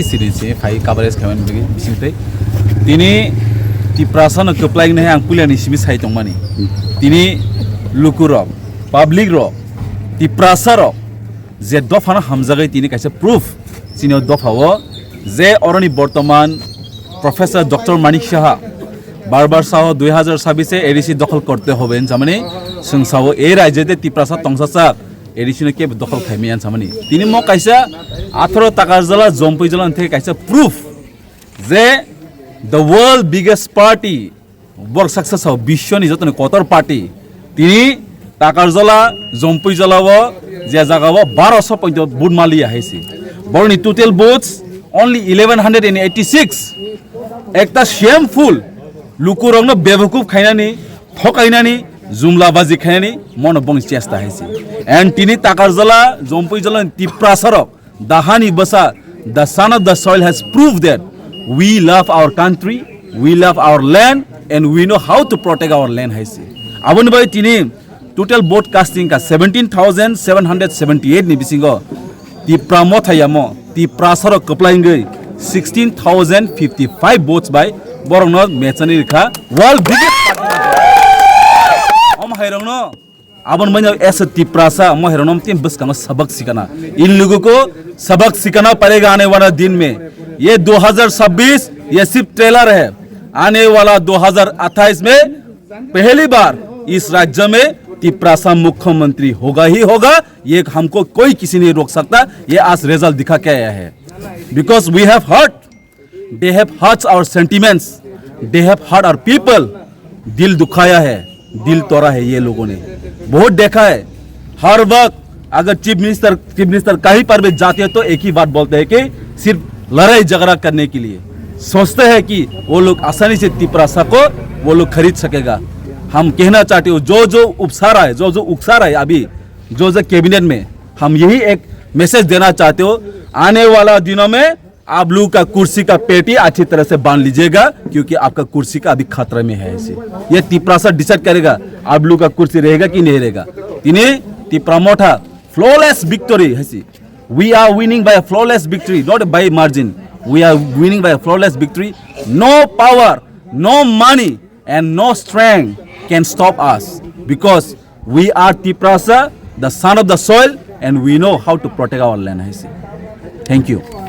Sini fai kabares kawan bagi bisinte. Tini ti prasana keplaing nahe ang pulia ni simi sai tong mani. Tini lukurok, public rok, ti prasarok. Je dofana hamzagai tini kaisa proof. Sini dofawo je orani bortoman Professor Dr. Manik Shaha barbar saho 2026 ADC দখল করতে হবে জামানে সংসাও এই রাজ্যতে ti prasa tongsa এডিশনে কে দখল খাইমিয়ান সামনি তিনি ম কাইসা 18 টাকার জলা জম্পই জলান থেকে কাইসা প্রুফ যে the world biggest party work success হও বিশ্বনি যতন কতর পার্টি তিনি টাকার জলা জম্পই জলাব যে জাগাব 1200 পয়েন্ট বুট মালি আইছে বরনি টোটাল বুটস অনলি 1186 একটা শেমফুল লুকুরংনো বেবকুব খাইনানি ঠকাইনানি जुमला बाजी खायनी मन बंग चेष्टा है एंड तिनी ताकार जला जम्पई जला तिप्रासरक दाहानी बसा the son of the soil has prove that we love our country we love our land and we know how to protect our land है अबन भाई तिनी टोटल ब्रॉडकास्टिंग का 17,778 नि बिसिंगो तिप्रामो थायामो तिप्रासरक कप्लाइंगै 16,055 votes by borongno mechani rekha world biggest om hairongno abon manya ऐसा Tiprasa mo hairongnom tim बस का सबक सिखाना इन लोगों को सबक सिखाना पड़ेगा आने वाला दिन में ये 2026 ये सिर्फ ट्रेलर है आने वाला 2028 में पहली बार इस राज्य में तिप्रासा मुख्यमंत्री होगा ही होगा ये हमको कोई किसी नहीं रोक सकता ये आज रिजल्ट दिखा के आया है because we have hurt they have hurt our sentiments they have hurt our people दिल दुखाया है दिल तोड़ा है ये लोगों ने बहुत देखा है हर वक्त अगर चीफ मिनिस्टर कहीं पर भी जाते हैं तो एक ही बात बोलते हैं कि सिर्फ लड़ाई झगड़ा करने के लिए सोचते हैं कि वो लोग आसानी से तिप्रासा को वो लोग खरीद सकेगा हम कहना चाहते हो जो उकसा रहा है जो उकसा रहा है अभी जो कैबिनेट में हम यही एक मैसेज देना चाहते हो आने वाला दिनों में आप लोग का कुर्सी का पेटी अच्छी तरह से बांध लीजिएगा क्योंकि आपका कुर्सी का अभी खतरे में है ऐसे ये तिप्रासा डिसाइड करेगा आप लोग का कुर्सी रहेगा कि नहीं रहेगा तिनी तिप्रामोठा फ्लॉलेस विक्ट्री ऐसी we are winning by flawless victory not by margin we are winning by flawless victory no power no money and no strength can stop us because we are Tiprasa the son of the soil and we know how to protect our land. Thank you.